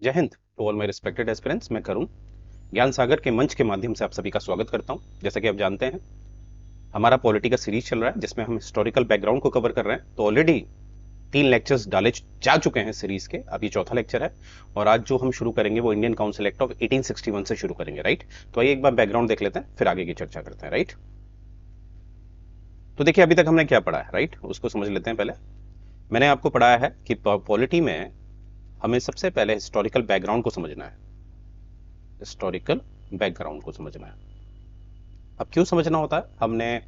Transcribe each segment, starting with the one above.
जय हिंद to all my respected aspirants. मैं करुण ज्ञान सागर के मंच के माध्यम से आप सभी का स्वागत करता हूं। जैसा कि आप जानते हैं, हमारा पॉलिटी का सीरीज चल रहा है जिसमें हम हिस्टोरिकल बैकग्राउंड को कवर कर रहे हैं। तो ऑलरेडी 3 लेक्चर्स डाले जा चुके हैं सीरीज के, अभी चौथा लेक्चर है और आज जो हम शुरू करेंगे वो इंडियन काउंसिल एक्ट ऑफ 1861 से शुरू करेंगे। राइट, तो आइए एक बार बैकग्राउंड देख लेते हैं, फिर आगे की चर्चा करते हैं। राइट, तो देखिए अभी तक हमने क्या पढ़ा है, राइट, उसको समझ लेते हैं। पहले मैंने आपको पढ़ाया है कि पॉलिटी में हमें सबसे पहले हिस्टोरिकल बैकग्राउंड को समझना है। हिस्टोरिकल बैकग्राउंड को समझना है। अब क्यों समझना होता है, हमने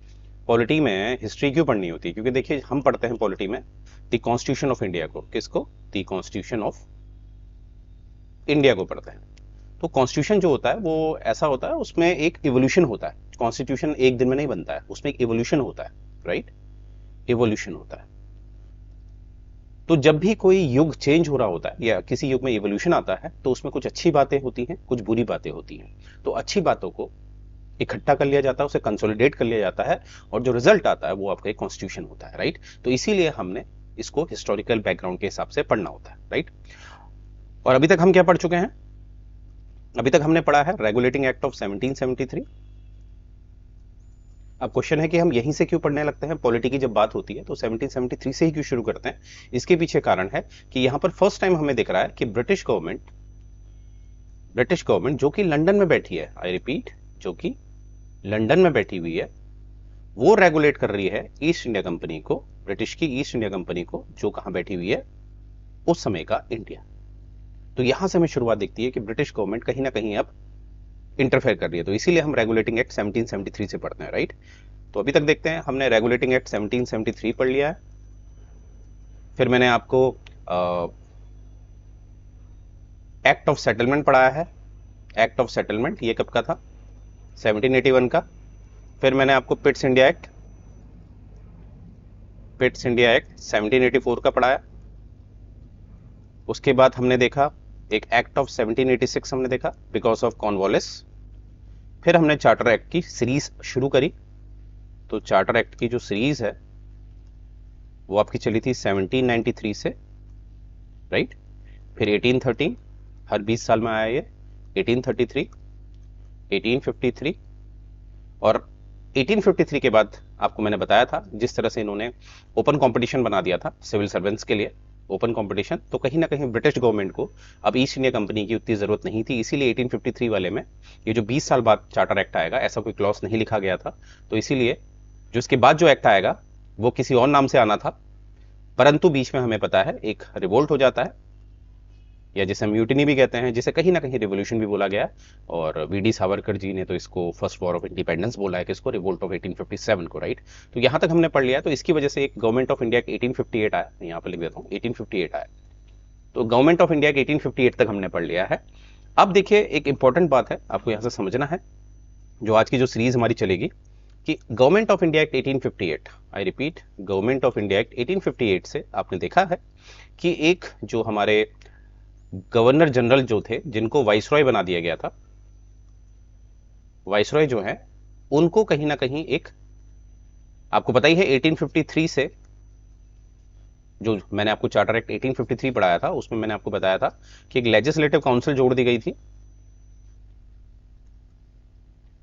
पॉलिटी में हिस्ट्री क्यों पढ़नी होती है? क्योंकि देखिए हम पढ़ते हैं पॉलिटी में द कॉन्स्टिट्यूशन ऑफ इंडिया को। किसको? द कॉन्स्टिट्यूशन ऑफ इंडिया को पढ़ते हैं। तो कॉन्स्टिट्यूशन जो होता है वो ऐसा होता है, उसमें एक इवोल्यूशन होता है। कॉन्स्टिट्यूशन एक दिन में नहीं बनता है, उसमें एक इवोल्यूशन होता है। राइट, इवोल्यूशन होता है। तो जब भी कोई युग चेंज हो रहा होता है या किसी युग में इवोल्यूशन आता है तो उसमें कुछ अच्छी बातें होती हैं, कुछ बुरी बातें होती हैं। तो अच्छी बातों को इकट्ठा कर लिया जाता है, उसे कंसोलिडेट कर लिया जाता है और जो रिजल्ट आता है वो आपका एक कॉन्स्टिट्यूशन होता है। राइट, तो इसीलिए हमने इसको हिस्टोरिकल बैकग्राउंड के हिसाब से पढ़ना होता है। राइट, और अभी तक हम क्या पढ़ चुके हैं? अभी तक हमने पढ़ा है रेगुलेटिंग एक्ट ऑफ 1773। अब क्वेश्चन है कि हम यहीं से क्यों पढ़ने लगते हैं? पॉलिटी की जब बात होती है तो 1773 से ही क्यों शुरू करते हैं? इसके पीछे कारण है कि यहां पर फर्स्ट टाइम हमें दिख रहा है कि ब्रिटिश गवर्नमेंट जो कि लंदन में बैठी है, आई रिपीट, जो कि लंदन में बैठी हुई है, वो रेगुलेट कर रही है ईस्ट इंडिया कंपनी को, ब्रिटिश की ईस्ट इंडिया कंपनी को, जो कहां बैठी हुई है उस समय का इंडिया। तो यहां से हमें शुरुआत दिखती है कि ब्रिटिश गवर्नमेंट कहीं ना कहीं अब इंटरफेयर कर रही है। तो इसीलिए हम रेगुलेटिंग एक्ट 1773 से पढ़ते हैं। राइट, तो अभी तक देखते हैं, हमने रेगुलेटिंग एक्ट 1773 पढ़ लिया है। फिर मैंने आपको एक्ट ऑफ सेटलमेंट पढ़ाया है। एक्ट ऑफ सेटलमेंट ये कब का था? 1781 का। फिर मैंने आपको पिट्स इंडिया एक्ट 1784 का पढ़ाया। उसके बाद हमने देखा एक एक्ट ऑफ 1786 हमने देखा, बिकॉज ऑफ कॉर्नवालिस। फिर हमने चार्टर एक्ट की सीरीज शुरू करी। तो चार्टर एक्ट की जो सीरीज है वो आपकी चली थी 1793 से। राइट, फिर 1813, हर 20 साल में आया ये, 1833, 1853 और 1853 के बाद आपको मैंने बताया था जिस तरह से इन्होंने ओपन कंपटीशन बना दिया था सिविल सर्वेंट्स के लिए, ओपन कंपटीशन, तो कहीं ना कहीं ब्रिटिश गवर्नमेंट को अब ईस्ट इंडिया कंपनी की उतनी जरूरत नहीं थी। इसीलिए 1853 वाले में ये जो 20 साल बाद चार्टर एक्ट आएगा, ऐसा कोई क्लॉज नहीं लिखा गया था। तो इसीलिए जो इसके बाद जो एक्ट आएगा वो किसी और नाम से आना था, परंतु बीच में हमें पता है एक रिवोल्ट हो जाता है, या जिसे म्यूटिनी भी कहते हैं, जिसे कहीं ना कहीं रिवोल्यूशन भी बोला गया। और वीडी सावरकर जी ने तो इसको फर्स्ट वॉर ऑफ इंडिपेंडेंस बोला है, किसको? रिवोल्ट ऑफ 1857 को। राइट, तो यहां तक हमने पढ़ लिया। तो इसकी वजह से एक गवर्नमेंट ऑफ इंडिया 1858 आया, यहां पर लिख देता हूं 1858 आया। तो गवर्नमेंट ऑफ इंडिया 1858 तक हमने पढ़ लिया है। अब देखिए एक इंपॉर्टेंट बात है आपको यहां से समझना है, जो आज की जो सीरीज हमारी चलेगी, कि government of India act 1858, I repeat, government of India act 1858 से आपने देखा है कि एक जो हमारे गवर्नर जनरल जो थे, जिनको वाइसरॉय बना दिया गया था, वाइसरॉय जो है उनको कहीं ना कहीं एक, आपको पता ही है 1853 से, जो मैंने आपको चार्टर एक्ट 1853 पढ़ाया था उसमें मैंने आपको बताया था कि एक लेजिस्लेटिव काउंसिल जोड़ दी गई थी।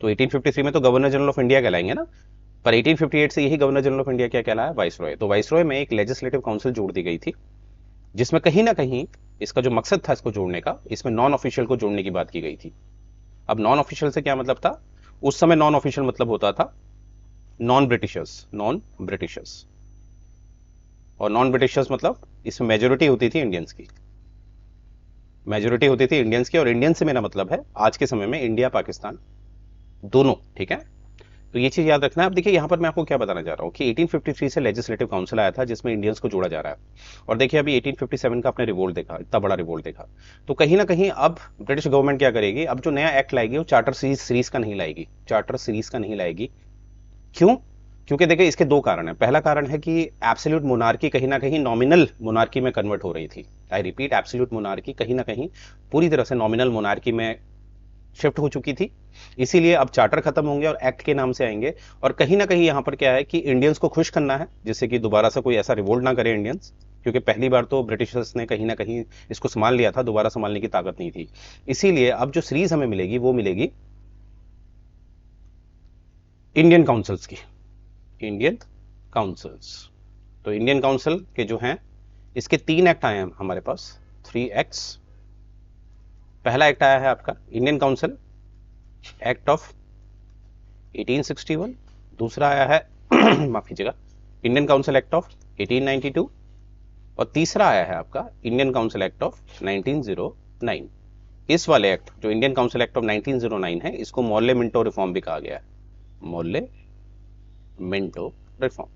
तो 1853 में तो गवर्नर जनरल ऑफ इंडिया कहलाएंगे ना, पर 1858 से यही गवर्नर जनरल ऑफ इंडिया क्या कहलाया? वाइसरॉय। तो वाइसरॉय में एक लेजिस्लेटिव काउंसिल जोड़ दी गई थी, जिसमें कहीं ना कहीं इसका जो मकसद था इसको जोड़ने का, इसमें नॉन ऑफिशियल को जोड़ने की बात की गई थी। अब नॉन ऑफिशियल से क्या मतलब था? उस समय नॉन ऑफिशियल मतलब होता था नॉन ब्रिटिशर्स, और नॉन ब्रिटिशर्स मतलब इसमें मेजोरिटी होती थी इंडियंस की, मेजोरिटी होती थी इंडियंस की। और इंडियन से मेरा मतलब है आज के समय में इंडिया पाकिस्तान दोनों, ठीक है? तो ये चीज याद रखना है। अब देखिए यहां पर मैं आपको क्या बताना चाह रहा हूं कि 1853 से लेजिस्लेटिव काउंसिल आया था जिसमें इंडियंस को जोड़ा जा रहा है। और देखिए अभी 1857 का आपने रिवोल्ट देखा, इतना बड़ा रिवोल्ट देखा। तो कहीं ना कहीं अब ब्रिटिश गवर्नमेंट क्या करेगी, अब जो नया एक्ट लाएगी वो चार्टर सीरीज का नहीं लाएगी, चार्टर सीरीज का नहीं लाएगी। क्यों? क्योंकि देखिए इसके दो कारण है। पहला कारण है कि एब्सोल्यूट मोनार्की कहीं ना कहीं नॉमिनल मोनार्की में कन्वर्ट हो रही थी। आई रिपीट, एब्सोल्यूट मोनार्की कहीं ना कहीं पूरी तरह से नॉमिनल मोनार्की में शिफ्ट हो चुकी थी। इसीलिए अब चार्टर खत्म होंगे और एक्ट के नाम से आएंगे। और कहीं ना कहीं यहां पर क्या है कि इंडियंस को खुश करना है, जिससे कि दोबारा से कोई ऐसा रिवोल्ट ना करे इंडियंस, क्योंकि पहली बार तो ब्रिटिशर्स ने कहीं ना कहीं इसको संभाल लिया था, दोबारा संभालने की ताकत नहीं थी। इसीलिए अब जो सीरीज हमें मिलेगी वो मिलेगी इंडियन काउंसिल्स की, इंडियन काउंसिल्स। तो इंडियन काउंसिल के जो हैं इसके 3 एक्ट आए हैं हमारे पास, 3 एक्ट्स। पहला एक्ट आया है आपका इंडियन काउंसिल एक्ट ऑफ 1861, दूसरा आया है माफ कीजिएगा इंडियन काउंसिल एक्ट ऑफ 1892, और तीसरा आया है आपका इंडियन काउंसिल एक्ट ऑफ 1909। इस वाले एक्ट जो इंडियन काउंसिल एक्ट ऑफ 1909 है, इसको मोर्ले मिंटो रिफॉर्म भी कहा गया है, मोर्ले मिंटो रिफॉर्म।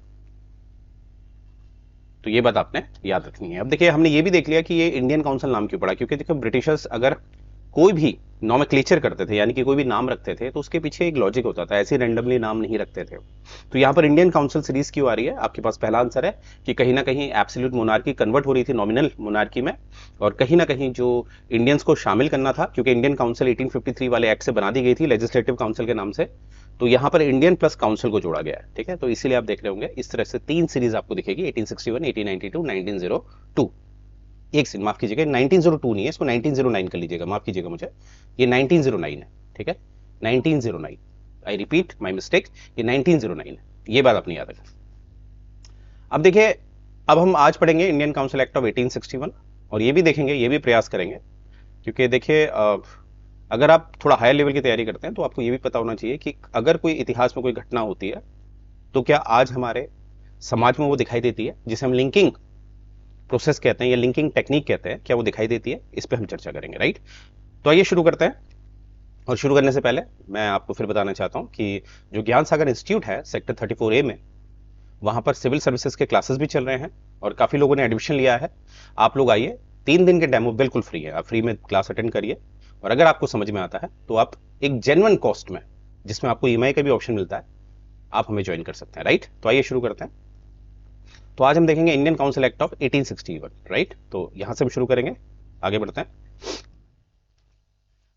तो ये बात आपने याद रखनी है। अब देखिए हमने ये भी देख लिया कि ये इंडियन काउंसिल नाम क्यों पड़ा, क्योंकि देखो ब्रिटिशर्स अगर कोई भी नॉमेक्लेचर करते थे, यानी कि कोई भी नाम रखते थे, तो उसके पीछे एक लॉजिक होता था, ऐसे रैंडमली नाम नहीं रखते थे। तो यहाँ पर इंडियन काउंसिल सीरीज क्यों आ रही है, आपके पास पहला आंसर है कि कहीं ना कहीं एब्सोल्यूट मोनार्की कन्वर्ट हो रही थी नॉमिनल मोनार्की में, और कहीं ना कहीं जो इंडियंस को शामिल करना था, क्योंकि इंडियन काउंसिल 1853 वाले एक्ट से बना दी गई थी लेजिस्लेटिव काउंसिल के नाम से, तो यहाँ पर इंडियन प्लस काउंसिल को जोड़ा गया है। ठीक है, तो इसीलिए आप देख रहे होंगे इस तरह से 3 सीरीज आपको दिखेगी, 1861, 1892, 1902। एक सेकंड माफ कीजिएगा, 1902 नहीं है, इसको 1909 कर लीजिएगा, माफ कीजिएगा मुझे, ये 1909 है। ठीक है, 1909, आई रिपीट माय मिस्टेक, ये 1909 है, ये बात अपनी याद रखें। अब देखिए, अब हम आज पढ़ेंगे इंडियन काउंसिल एक्ट ऑफ 1861, और ये भी देखेंगे, ये भी प्रयास करेंगे, क्योंकि देखिए अगर आप थोड़ा हायर लेवल की तैयारी करते हैं तो आपको ये भी पता होना चाहिए कि अगर कोई इतिहास में कोई घटना होती है तो क्या आज हमारे समाज में वो दिखाई देती है, जिसे हम लिंकिंग प्रोसेस कहते हैं या लिंकिंग टेक्निक कहते हैं, क्या वो दिखाई देती है, इस पे हम चर्चा करेंगे। राइट, तो आइए शुरू करते हैं। और शुरू करने से पहले मैं आपको फिर बताना चाहता हूं कि जो ज्ञान सागर इंस्टीट्यूट है सेक्टर 34A में, वहां पर सिविल सर्विसेज के क्लासेस भी चल रहे हैं और काफी लोगों ने एडमिशन लिया है। आप लोग आइए, 3 दिन के डेमो बिल्कुल फ्री है, आप फ्री में क्लास अटेंड करिए, और अगर आपको समझ में आता है तो आप एक जेन्युइन कॉस्ट में, जिसमें आपको ईएमआई का भी ऑप्शन मिलता है, आप हमें ज्वाइन कर सकते हैं। राइट, तो आइए शुरू करते हैं। तो आज हम देखेंगे Indian council act of 1861। Right, तो यहां से हम शुरू करेंगे, आगे बढ़ते हैं।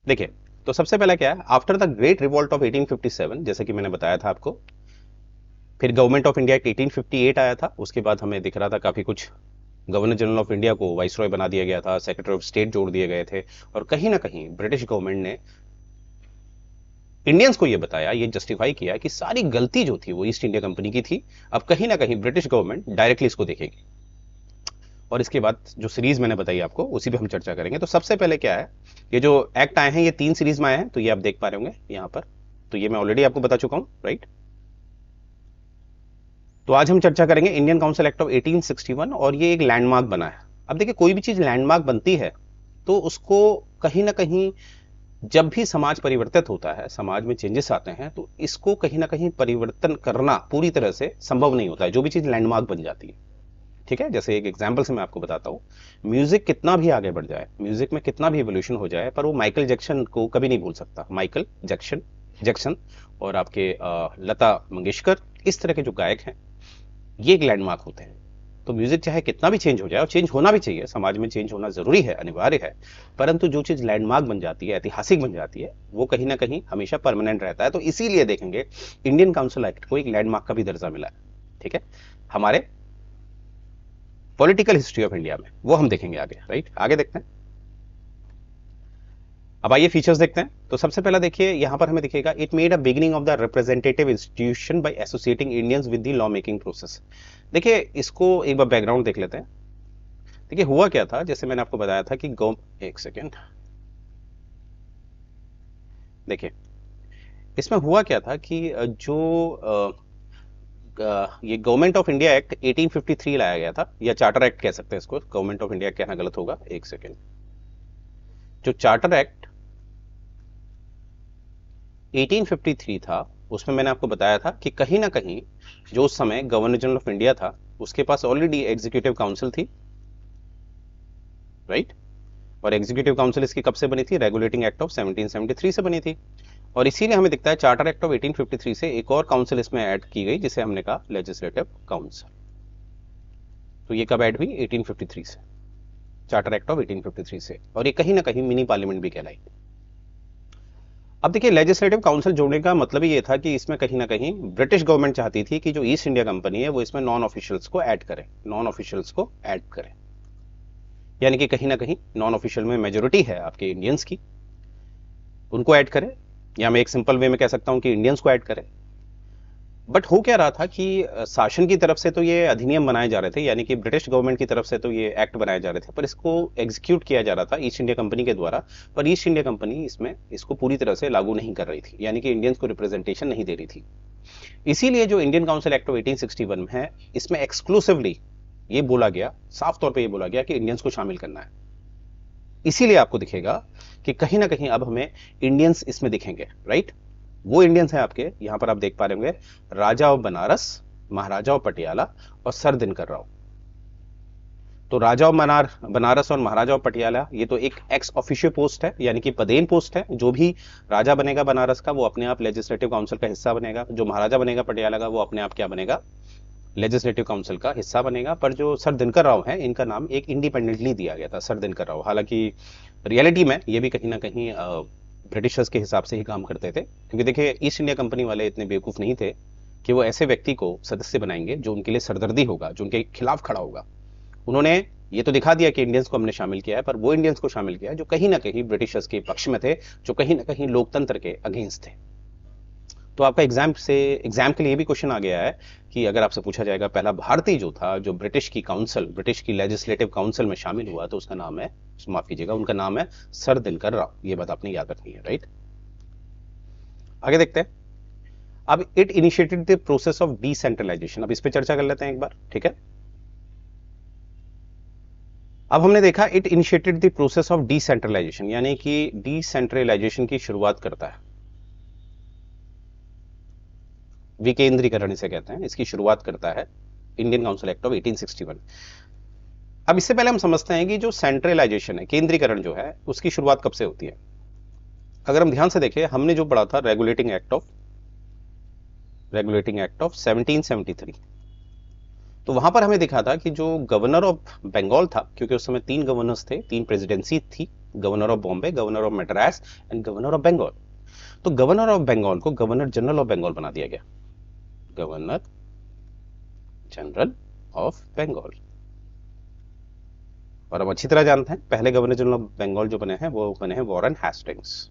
देखिए, तो सबसे पहला क्या है, after the great revolt of 1857, जैसे कि मैंने बताया था आपको, फिर गवर्नमेंट ऑफ इंडिया 1858 आया था, उसके बाद हमें दिख रहा था काफी कुछ, गवर्नर जनरल ऑफ इंडिया को वाइसरॉय बना दिया गया था, सेक्रेटरी ऑफ स्टेट जोड़ दिए गए थे, और कहीं ना कहीं ब्रिटिश गवर्नमेंट ने इंडियंस को यह बताया, ये जस्टिफाई किया कि सारी गलती जो थी वो ईस्ट इंडिया कंपनी की थी, अब कहीं ना कहीं ब्रिटिश गवर्नमेंट डायरेक्टली इसको देखेगी। और इसके बाद जो सीरीज मैंने बताई आपको, उसी पे हम चर्चा करेंगे। तो सबसे पहले क्या है, ये जो एक्ट आए हैं ये 3 सीरीज में आए हैं, तो ये आप देख पा रहे होंगे यहाँ पर, तो ये मैं ऑलरेडी आपको बता चुका हूं। राइट, तो आज हम चर्चा करेंगे इंडियन काउंसिल एक्ट ऑफ 1861, और ये एक लैंडमार्क बना है। अब देखिए, कोई भी चीज लैंडमार्क बनती है तो उसको कहीं ना कहीं, जब भी समाज परिवर्तित होता है, समाज में चेंजेस आते हैं, तो इसको कहीं ना कहीं परिवर्तन करना पूरी तरह से संभव नहीं होता है, जो भी चीज लैंडमार्क बन जाती है। ठीक है, जैसे एक एग्जांपल से मैं आपको बताता हूँ, म्यूजिक कितना भी आगे बढ़ जाए, म्यूजिक में कितना भी एवोल्यूशन हो जाए, पर वो माइकल जैक्सन को कभी नहीं भूल सकता। माइकल जैक्सन और आपके लता मंगेशकर, इस तरह के जो गायक हैं, ये एक लैंडमार्क होते हैं। तो म्यूजिक चाहे कितना भी चेंज हो जाए, और चेंज होना भी चाहिए, समाज में चेंज होना जरूरी है, अनिवार्य है, परंतु जो चीज लैंडमार्क बन जाती है, ऐतिहासिक बन जाती है, वो कहीं ना कहीं हमेशा परमानेंट रहता है। तो इसीलिए देखेंगे इंडियन काउंसिल एक्ट को एक लैंडमार्क का भी दर्जा मिला है। ठीक है, हमारे पॉलिटिकल हिस्ट्री ऑफ इंडिया में, वो हम देखेंगे आगे। राइट, आगे देखते हैं। अब आइए फीचर्स देखते हैं। तो सबसे पहला देखिए, यहां पर हमें दिखेगा, it made a beginning of the representative institution by associating Indians with the law making process. देखिए, इसको एक बार बैकग्राउंड देख लेते हैं। देखिए हुआ क्या था, जैसे मैंने आपको बताया था कि एक सेकेंड, देखिए इसमें हुआ क्या था कि जो ये गवर्नमेंट ऑफ इंडिया एक्ट 1853 लाया गया था, या चार्टर एक्ट कह सकते हैं इसको, गवर्नमेंट ऑफ इंडिया कहना गलत होगा, एक सेकेंड। जो चार्टर एक्ट 1853 था, उसमें मैंने आपको बताया था कि कहीं ना कहीं जो उस समय गवर्नर जनरल ऑफ इंडिया था, उसके पास ऑलरेडी एग्जीक्यूटिव काउंसिल थी। राइट, और एग्जीक्यूटिव काउंसिल इसकी कब से बनी थी, रेगुलेटिंग एक्ट ऑफ 1773 से बनी थी, और इसीलिए हमें दिखता है चार्टर एक्ट ऑफ 1853 से एक और काउंसिल इसमें ऐड की गई, जिसे हमने कहा लेजिस्लेटिव काउंसिल। तो ये कब ऐड हुई, 1853 से, चार्टर एक्ट ऑफ 1853 से, और ये कहीं ना कहीं मिनी पार्लियामेंट भी कहलाई। अब देखिए, लेजिस्लेटिव काउंसिल जोड़ने का मतलब ही ये था कि इसमें कहीं ना कहीं ब्रिटिश गवर्नमेंट चाहती थी कि जो ईस्ट इंडिया कंपनी है वो इसमें नॉन ऑफिशियल्स को ऐड करे, नॉन ऑफिशियल्स को ऐड करे, यानी कि कहीं ना कहीं नॉन ऑफिशियल में मेजोरिटी है आपके इंडियंस की, उनको ऐड करे, या मैं एक सिंपल वे में कह सकता हूं कि इंडियंस को ऐड करे। बट हो क्या रहा था कि शासन की तरफ से तो ये अधिनियम बनाए जा रहे थे, यानी कि ब्रिटिश गवर्नमेंट की तरफ से तो ये एक्ट बनाए जा रहे थे, पर इसको एग्जीक्यूट किया जा रहा था ईस्ट इंडिया कंपनी के द्वारा। पर ईस्ट इंडिया कंपनी इसमें इसको पूरी तरह से लागू नहीं कर रही थी, यानी कि इंडियंस को रिप्रेजेंटेशन नहीं दे रही थी। इसीलिए जो इंडियन काउंसिल एक्ट ऑफ 1861 में है, इसमें एक्सक्लूसिवली ये बोला गया, साफ तौर पे ये बोला गया कि इंडियंस को शामिल करना है। इसीलिए आपको दिखेगा कि कहीं ना कहीं अब हमें इंडियंस इसमें दिखेंगे, राइट। वो इंडियंस हैं आपके, यहां पर आप देख पा रहे होंगे, राजा ऑफ बनारस, महाराजा ऑफ पटियाला और सर दिनकर राव। तो राजा ऑफ बनारस और महाराजा ऑफ पटियाला, ये तो एक एक्स ऑफिशियो पोस्ट है, यानी कि पदेन पोस्ट है। जो भी राजा बनेगा बनारस का वो अपने आप लेजिस्लेटिव काउंसिल का हिस्सा बनेगा, जो महाराजा बनेगा पटियाला का वो अपने आप क्या बनेगा, लेजिस्लेटिव काउंसिल का हिस्सा बनेगा। पर जो सर दिनकर राव हैं, इनका नाम एक इंडिपेंडेंटली दिया गया था, सर दिनकर राव। हालांकि रियलिटी में ये भी कहीं ना कहीं ब्रिटिशर्स के हिसाब से ही काम करते थे, क्योंकि देखिए ईस्ट इंडिया कंपनी वाले इतने बेवकूफ नहीं थे कि वो ऐसे व्यक्ति को सदस्य बनाएंगे जो उनके लिए सरदर्दी होगा, जो उनके खिलाफ खड़ा होगा। उन्होंने ये तो दिखा दिया कि इंडियंस को हमने शामिल किया है, पर वो इंडियंस को शामिल किया जो कहीं ना कहीं ब्रिटिशर्स के पक्ष में थे, जो कहीं ना कहीं लोकतंत्र के अगेंस्ट थे। तो आपका एग्जाम के लिए भी क्वेश्चन आ गया है कि अगर आपसे पूछा जाएगा पहला भारतीय जो था जो ब्रिटिश की लेजिस्लेटिव काउंसिल में शामिल हुआ, तो उसका नाम है, माफ कीजिएगा, उनका नाम है सर दिनकर राव। ये बात आपने याद रखनी है, राइट। आगे देखते हैं। अब it initiated the process of decentralisation. अब इस पे चर्चा कर लेते हैं एक बार, ठीक है। अब हमने देखा it initiated the process of decentralisation, यानी कि डिसेंट्रलाइजेशन की शुरुआत करता है, विकेंद्रीकरण इसे कहते हैं, इसकी शुरुआत करता है इंडियन काउंसिल एक्ट ऑफ 1861। अब इससे पहले हम समझते हैं कि जो सेंट्रलाइजेशन है, केंद्रीकरण जो है, उसकी शुरुआत कब से होती है। अगर हम ध्यान से देखें, हमने जो पढ़ा था रेगुलेटिंग एक्ट ऑफ 1773, तो वहां पर हमें दिखा था कि जो गवर्नर ऑफ बंगाल था, क्योंकि उस समय 3 गवर्नर्स थे, 3 प्रेसिडेंसी थी, governor of Bombay, governor of Madras and governor of Bengal. तो गवर्नर ऑफ बंगाल को गवर्नर जनरल ऑफ बंगाल बना दिया गया, गवर्नर जनरल ऑफ बंगाल। और हम अच्छी तरह जानते हैं पहले गवर्नर जनरल ऑफ बंगाल जो बने हैं वो बने हैं वॉरेन हेस्टिंग्स।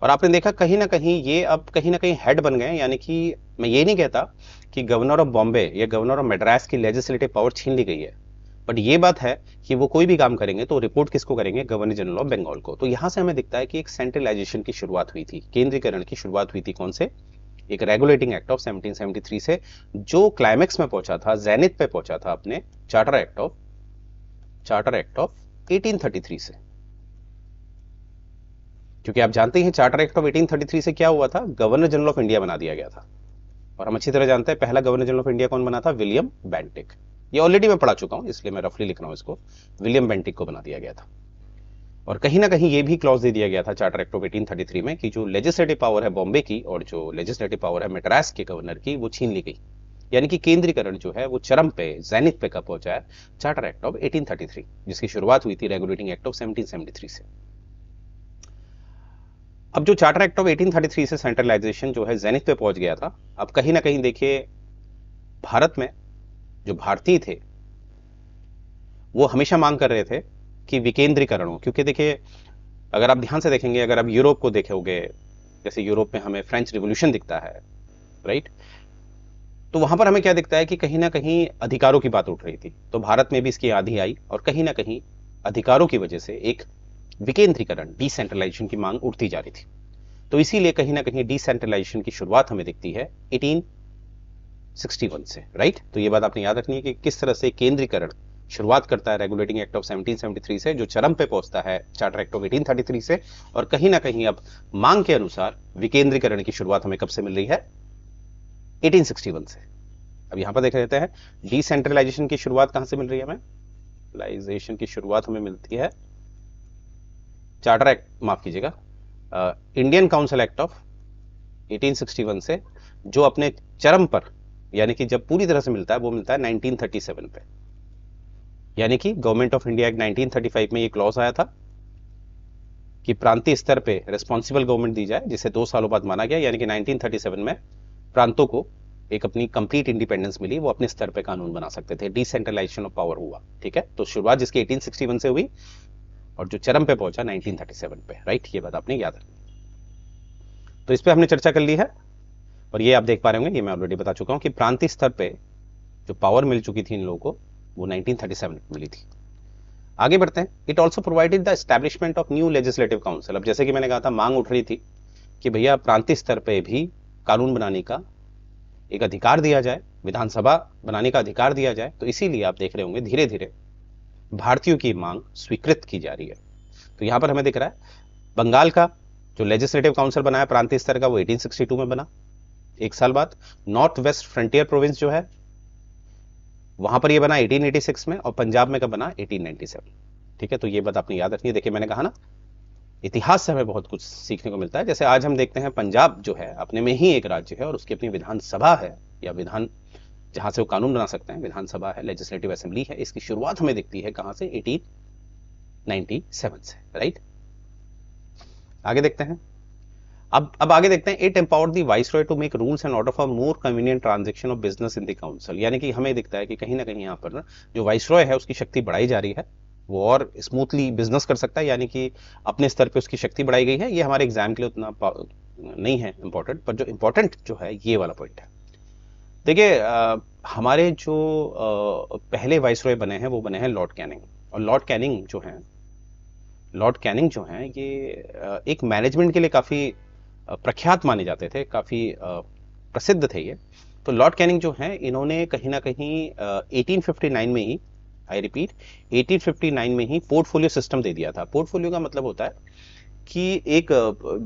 और आपने देखा कहीं ना कहीं ये अब कहीं ना कहीं हेड बन गए, यानी कि मैं ये नहीं कहता कि गवर्नर ऑफ बॉम्बे या गवर्नर ऑफ मद्रास की लेजिस्लेटिव पावर छीन ली गई है, बट ये बात है कि वो कोई भी काम करेंगे तो रिपोर्ट किसको करेंगे, गवर्नर जनरल ऑफ बंगाल को। तो यहां से हमें दिखता है कि एक सेंट्रलाइजेशन की शुरुआत हुई थी, केंद्रीकरण की शुरुआत हुई थी, कौन से, एक रेगुलेटिंग एक्ट ऑफ 1773 से, जो क्लाइमेक्स में पहुंचा था, जेनिथ पे पहुंचा था अपने चार्टर एक्ट ऑफ 1833 से। क्योंकि आप जानते हैं चार्टर एक्ट ऑफ 1833 से क्या हुआ था, गवर्नर जनरल ऑफ इंडिया बना दिया गया था। और हम अच्छी तरह जानते हैं पहला गवर्नर जनरल ऑफ इंडिया कौन बना था, विलियम बेंटिक। ये ऑलरेडी मैं पढ़ा चुका हूं, इसलिए मैं रफली लिख रहा हूं इसको, विलियम बेंटिक को बना दिया गया था। और कहीं ना कहीं ये भी क्लॉज दे दिया गया था चार्टर एक्ट ऑफ 1833 में कि जो लेजिस्लेटिव पावर है बॉम्बे की और जो लेजिस्लेटिव पावर है मद्रास के गवर्नर की, वो छीन ली गई। यानी कि केंद्रीकरण जो है वो चरम पे, जेनिथ पे कब पहुंचा है, चार्टर एक्ट ऑफ 1833, जिसकी शुरुआत हुई थी रेगुलेटिंग एक्ट ऑफ 1773 से। अब जो चार्टर एक्ट ऑफ 1833 से सेंट्रलाइजेशन जो है जेनिथ पे पहुंच गया था, अब कहीं ना कहीं देखिए भारत में जो भारतीय थे वो हमेशा मांग कर रहे थे कि विकेंद्रीकरण हो। क्योंकि देखिए अगर आप ध्यान से देखेंगे, अगर आप यूरोप को देखोगे, जैसे यूरोप में हमें फ्रेंच रिवॉल्यूशन दिखता है, राइट, तो वहां पर हमें क्या दिखता है कि कहीं ना कहीं अधिकारों की बात उठ रही थी। तो भारत में भी इसकी आंधी आई और कहीं ना कहीं अधिकारों की वजह से एक विकेंद्रीकरण, डिसेंट्रलाइजेशन की मांग उठती जा रही थी। तो इसीलिए कहीं ना कहीं डिसेंट्रलाइजेशन की शुरुआत हमें दिखती है 1861 से, राइट। तो ये बात आपने याद रखनी है कि किस तरह से केंद्रीकरण शुरुआत करता है रेगुलेटिंग एक्ट ऑफ 1773 से, जो चरम पे पहुंचता है चार्टर एक्ट ऑफ 1833 से, और कहीं ना कहीं अब मांग के अनुसार विकेंद्रीकरण की शुरुआत हमें कब से मिल रही है, 1861 से। अब यहां पर देख लेते हैं डिसेंट्रलाइजेशन की शुरुआत कहां से मिल रही है हमें, डिसेंट्रलाइजेशन की शुरुआत हमें मिलती है चार्टर एक्ट, माफ कीजिएगा, इंडियन काउंसिल एक्ट ऑफ 1861 से, जो अपने चरम पर, यानी कि जब पूरी तरह से मिलता है वो मिलता है 1937 पे। यानी कि गवर्नमेंट ऑफ इंडिया एक्ट 1935 में ये क्लॉज आया था कि प्रांतीय स्तर पे रिस्पॉन्सिबल गवर्नमेंट दी जाए, जिसे 2 सालों बाद माना गया, यानी कि 1937 में प्रांतों को एक अपनी कंप्लीट इंडिपेंडेंस मिली, वो अपने स्तर पे कानून बना सकते थे, डिसेंट्रलाइजेशन ऑफ पावर हुआ। ठीक है, तो शुरुआत जिसकी 1861 से हुई और जो चरम पे पहुंचा 1937 पे, राइट, ये बात आपने याद रखनी। तो इस पे हमने चर्चा कर ली है और ये आप देख पा रहे होंगे, ये मैं ऑलरेडी बता चुका हूं कि प्रांतीय स्तर पे जो पावर मिल चुकी थी इन लोगों को वो 1937 में मिली थी। आगे बढ़ते हैं। It also provided the establishment of new legislative council. अब जैसे कि मैंने कहा था, मांग उठ रही थी कि भैया प्रांतीय स्तर पे भी कानून बनाने का एक अधिकार दिया जाए, विधानसभा बनाने का अधिकार दिया जाए। तो इसीलिए आप देख रहे होंगे धीरे धीरे भारतीयों की मांग स्वीकृत की जा रही है। तो यहां पर हमें दिख रहा है बंगाल का जो लेजिस्लेटिव काउंसिल बनाया प्रांतीय स्तर का, वो 1862 में बना। एक साल बाद नॉर्थ वेस्ट फ्रंटियर प्रोविंस जो है वहां पर ये बना 1886 में, और पंजाब में कब बना, 1897। ठीक है, तो ये बात आपने याद रखनी है। देखिए मैंने कहा ना, इतिहास से हमें बहुत कुछ सीखने को मिलता है। जैसे आज हम देखते हैं पंजाब जो है अपने में ही एक राज्य है और उसकी अपनी विधानसभा है, या विधान जहां से वो कानून बना सकते हैं, विधानसभा है, लेजिस्लेटिव असेंबली है। इसकी शुरुआत हमें दिखती है कहां से, 1897 से, राइट। आगे देखते हैं। अब आगे देखते हैं। It empowered the viceroy to make rules and order for more convenient transaction of business in the council. यानी कि हमें दिखता है कि कहीं ना कहीं यहाँ पर ना जो वाइसरॉय है उसकी शक्ति बढ़ाई जा रही है, वो और स्मूथली बिजनेस कर सकता है, यानी कि अपने स्तर पे उसकी शक्ति बढ़ाई गई है। ये हमारे एग्जाम के लिए उतना नहीं है इंपॉर्टेंट, पर जो इंपॉर्टेंट जो है ये वाला पॉइंट है। देखिए हमारे जो पहले वाइसरॉय बने हैं वो बने हैं लॉर्ड कैनिंग। और लॉर्ड कैनिंग जो हैं ये एक मैनेजमेंट के लिए काफ़ी प्रख्यात माने जाते थे, काफ़ी प्रसिद्ध थे ये। तो लॉर्ड कैनिंग जो हैं इन्होंने कहीं ना कहीं 1859 में ही, आई रिपीट 1859 में ही पोर्टफोलियो सिस्टम दे दिया था। पोर्टफोलियो का मतलब होता है कि एक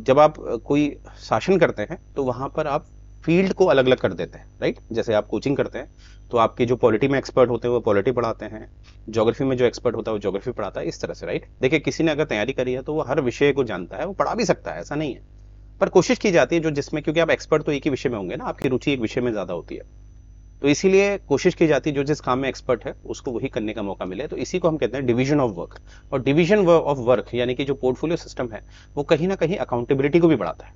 जब आप कोई शासन करते हैं तो वहां पर आप फील्ड को अलग अलग कर देते हैं, राइट। जैसे आप कोचिंग करते हैं तो आपके जो पॉलिटी में एक्सपर्ट होते हैं वो पॉलिटी पढ़ाते हैं, ज्योग्राफी में जो एक्सपर्ट होता है वो ज्योग्राफी पढ़ाता है, इस तरह से, राइट। देखिए किसी ने अगर तैयारी करी है तो वो हर विषय को जानता है, वो पढ़ा भी सकता है, ऐसा नहीं है, पर कोशिश की जाती है जो जिसमें, क्योंकि आप एक्सपर्ट तो एक ही विषय में होंगे ना, आपकी रुचि एक विषय में ज्यादा होती है, तो इसीलिए कोशिश की जाती है जो जिस काम में एक्सपर्ट है उसको वही करने का मौका मिले। तो इसी को हम कहते हैं डिवीजन ऑफ वर्क। और डिवीजन ऑफ वर्क यानी कि जो पोर्टफोलियो सिस्टम है वो कहीं ना कहीं अकाउंटेबिलिटी को भी बढ़ाता है,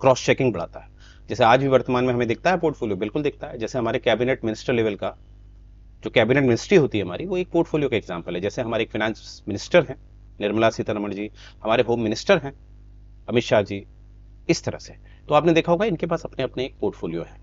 क्रॉस चेकिंग बढ़ाता है। जैसे आज भी वर्तमान में हमें दिखता है पोर्टफोलियो, बिल्कुल दिखता है। जैसे हमारे कैबिनेट मिनिस्टर लेवल का जो कैबिनेट मिनिस्ट्री होती है हमारी, वो एक पोर्टफोलियो का एग्जाम्पल है। जैसे हमारे एक फाइनेंस मिनिस्टर हैं निर्मला सीतारमण जी, हमारे होम मिनिस्टर हैं अमित शाह जी, इस तरह से। तो आपने देखा होगा इनके पास अपने अपने एक पोर्टफोलियो है,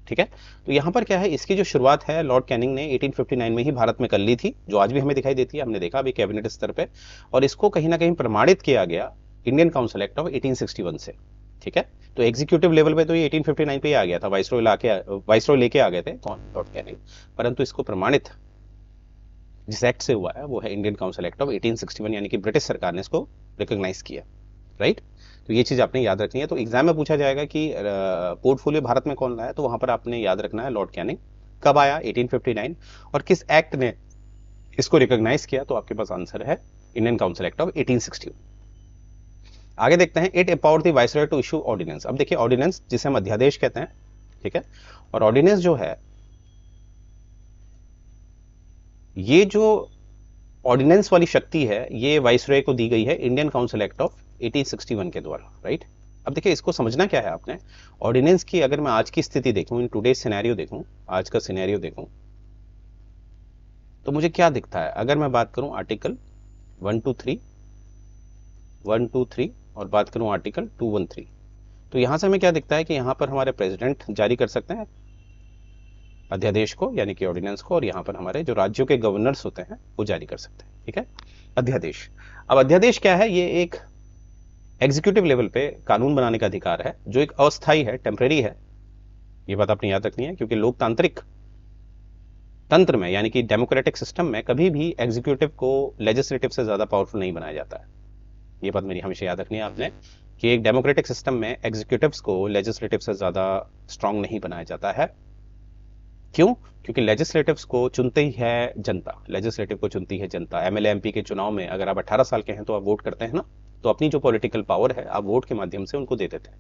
ठीक है। तो यहां पर क्या है, इसकी जो शुरुआत है लॉर्ड कैनिंग ने 1859 में ही भारत में कर ली थी, जो आज भी हमें दिखाई देती है, हमने देखा अभी कैबिनेट स्तर पे। और इसको कहीं ना कहीं प्रमाणित किया गया इंडियन काउंसिल एक्ट ऑफ 1861 से, ठीक है। तो एग्जीक्यूटिव लेवल पे तो ये 1859 पे ही आ गया था, वाइसरॉय लेके आ गए थे कौन, लॉर्ड कैनिंग। परंतु इसको प्रमाणित जिस एक्ट से हुआ है वो है इंडियन काउंसिल एक्ट ऑफ 1861, यानी कि ब्रिटिश सरकार ने इसको रिकॉग्नाइज किया, राइट। तो ये चीज आपने याद रखनी है। तो एग्जाम में पूछा जाएगा कि पोर्टफोलियो भारत में कौन लाया, तो वहां पर आपने याद रखना है लॉर्ड कैनिंग। कब आया, 1859, और किस एक्ट ने इसको रिकॉग्नाइज किया, तो आपके पास आंसर है इंडियन काउंसिल एक्ट ऑफ 1861। आगे देखते हैं। It empowered the viceroy to issue ordinance. अब देखिए ऑर्डिनेंस जिसे हम अध्यादेश कहते हैं, ठीक है, और ऑर्डिनेंस जो है ये जो ऑर्डिनेंस वाली शक्ति है ये वाइसरॉय को दी गई है इंडियन काउंसिल एक्ट ऑफ 1861 के द्वारा, राइट। अब देखिए इसको समझना क्या है आपने, ऑर्डिनेंस की अगर मैं आज की स्थिति देखूं, इन टुडे सिनेरियो देखूं, आज का सिनेरियो देखूं, तो मुझे क्या दिखता है। अगर मैं बात करूं आर्टिकल 123 और बात करूं आर्टिकल 213, तो यहां से हमें क्या दिखता है कि यहां पर हमारे प्रेसिडेंट जारी कर सकते हैं अध्यादेश को, यानी कि ऑर्डिनेंस को, और यहां पर हमारे जो राज्यों के गवर्नर्स होते हैं वो जारी कर सकते हैं, ठीक है, अध्यादेश। अब अध्यादेश क्या है, ये एक एग्जीक्यूटिव लेवल पे कानून बनाने का अधिकार है जो एक अस्थायी है, टेम्परेरी है। ये बात आपने याद रखनी है, क्योंकि लोकतांत्रिक तंत्र में यानी कि डेमोक्रेटिक सिस्टम में कभी भी एग्जीक्यूटिव को लेजिस्लेटिव से ज्यादा पावरफुल नहीं बनाया जाता है। ये बात मेरी हमेशा याद रखनी है आपने कि एक डेमोक्रेटिक सिस्टम में एग्जीक्यूटिव्स को लेजिस्लेटिव से ज्यादा स्ट्रांग नहीं बनाया जाता है। क्यों? क्योंकि लेजिस्लेटिव्स को चुनते ही है जनता, लेजिस्लेटिव को चुनती है जनता। एमएलए एमपी के चुनाव में अगर आप 18 साल के हैं तो आप वोट करते हैं ना, तो अपनी जो पॉलिटिकल पावर है आप वोट के माध्यम से उनको दे देते हैं।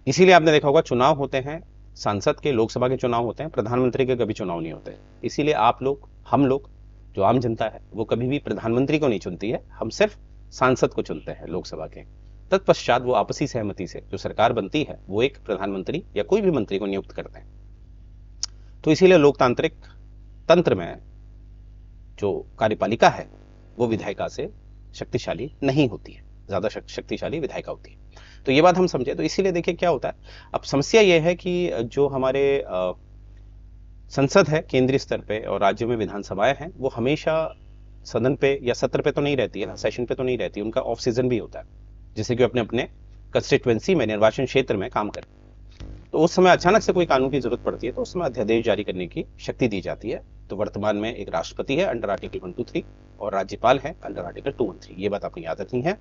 इसीलिए आपने देखा होगा चुनाव होते हैं सांसद के, लोकसभा के चुनाव होते हैं, प्रधानमंत्री के कभी चुनाव नहीं होते। इसीलिए आप लोग, हम लोग, जो आम जनता है वो कभी भी प्रधानमंत्री को नहीं चुनती है, हम सिर्फ सांसद को चुनते हैं लोकसभा के। तत्पश्चात वो आपसी सहमति से जो सरकार बनती है वो एक प्रधानमंत्री या कोई भी मंत्री को नियुक्त करते हैं। तो इसीलिए लोकतांत्रिक तंत्र में जो कार्यपालिका है वो विधायिका से शक्तिशाली नहीं होती है, ज्यादा शक्तिशाली विधायिका होती है। तो ये बात हम समझे। तो इसीलिए देखिए क्या होता है, अब समस्या ये है कि जो हमारे संसद है केंद्रीय स्तर पे और राज्यों में विधानसभाएं हैं, वो हमेशा सदन पे या सत्र पे तो नहीं रहती है ना, सेशन पे तो नहीं रहती, उनका ऑफ सीजन भी होता है, जिससे कि अपने अपने कंस्टिट्यूएंसी में, निर्वाचन क्षेत्र में काम करें। तो उस समय अचानक से कोई कानून की जरूरत पड़ती है तो उस समय अध्यादेश जारी करने की शक्ति दी जाती है। तो वर्तमान में एक राष्ट्रपति है अंडर आर्टिकल 123 और राज्यपाल है अंडर आर्टिकल 213। ये बात आपने याद रखनी है।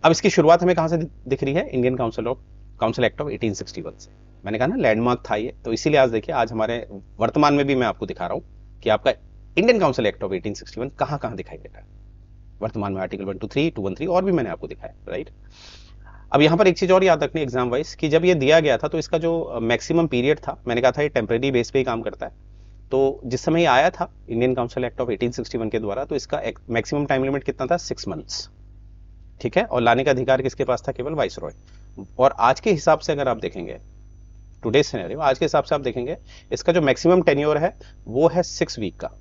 अब इसकी शुरुआत हमें कहां से दिख रही है? इंडियन काउंसिल एक्ट ऑफ 1861 से। मैंने कहा ना लैंडमार्क था ये, तो इसीलिए आज देखिए, आज हमारे वर्तमान में भी मैं आपको दिखा रहा हूं कि आपका इंडियन काउंसिल एक्ट ऑफ 1861 कहां कहां दिखाई देता है वर्तमान में। आर्टिकल 123, 213 और भी मैंने आपको दिखाया, राइट। अब यहां पर एक चीज और याद रखनी एग्जाम वाइज, कि जब ये दिया गया था तो इसका जो मैक्सिमम पीरियड था, मैंने कहा था ये टेम्परेरी बेस पे ही काम करता है। तो जिस समय ये आया था इंडियन काउंसिल एक्ट ऑफ 1861 के द्वारा, तो इसका मैक्सिमम टाइम लिमिट कितना था? 6 मंथ्स, ठीक है। और लाने का अधिकार किसके पास था? केवल वाइसरॉय। और आज के हिसाब से अगर आप देखेंगे, टुडे सिनेरियो, आज के हिसाब से आप देखेंगे इसका जो मैक्सिमम टेन्योर है वो है 6 वीक का।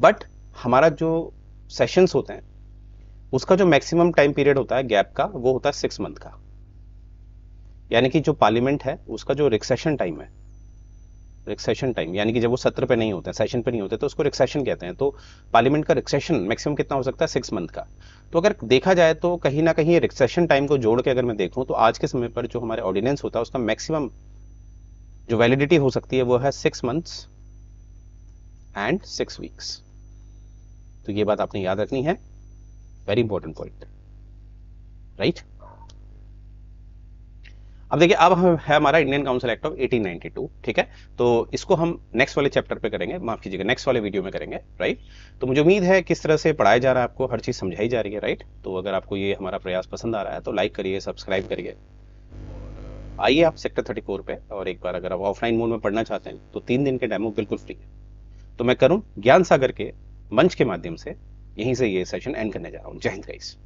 बट हमारा जो सेशंस होते हैं उसका जो मैक्सिमम टाइम पीरियड होता है गैप का, वो होता है 6 मंथ का। यानी कि जो पार्लियामेंट है उसका जो रिक्सेशन टाइम है, रिक्सेशन टाइम यानी कि जब वो सत्र पे नहीं होते हैं, सेशन पे नहीं होते, तो उसको रिक्सेशन कहते हैं। तो पार्लियामेंट का रिक्सेशन मैक्सिमम कितना हो सकता है? 6 मंथ का। तो अगर देखा जाए तो कहीं ना कहीं रिक्सेशन टाइम को जोड़ के अगर मैं देखूं तो आज के समय पर जो हमारे ऑर्डिनेंस होता है उसका मैक्सिमम जो वैलिडिटी हो सकती है वो है 6 मंथ्स एंड 6 वीक्स। तो ये बात आपने याद रखनी है, वेरी इंपॉर्टेंट पॉइंट, राइट। अब देखिए, अब है हमारा इंडियन काउंसिल एक्ट ऑफ 1892, ठीक है। तो इसको हम नेक्स्ट वाले चैप्टर पे करेंगे, माफ कीजिएगा नेक्स्ट वाले वीडियो में करेंगे, राइट। तो मुझे उम्मीद है किस तरह से पढ़ाया जा रहा है, आपको हर चीज समझाई जा रही है, राइट। तो अगर आपको ये हमारा प्रयास पसंद आ रहा है तो लाइक करिए, सब्सक्राइब करिए। आइए आप सेक्टर 34 पे, और एक बार अगर आप ऑफलाइन मोड में पढ़ना चाहते हैं तो 3 दिन के डेमो बिल्कुल फ्री है। तो मैं करूं ज्ञान सागर के मंच के माध्यम से यहीं से ये सेशन एंड करने जा रहा हूं। जय हिंद गाइस।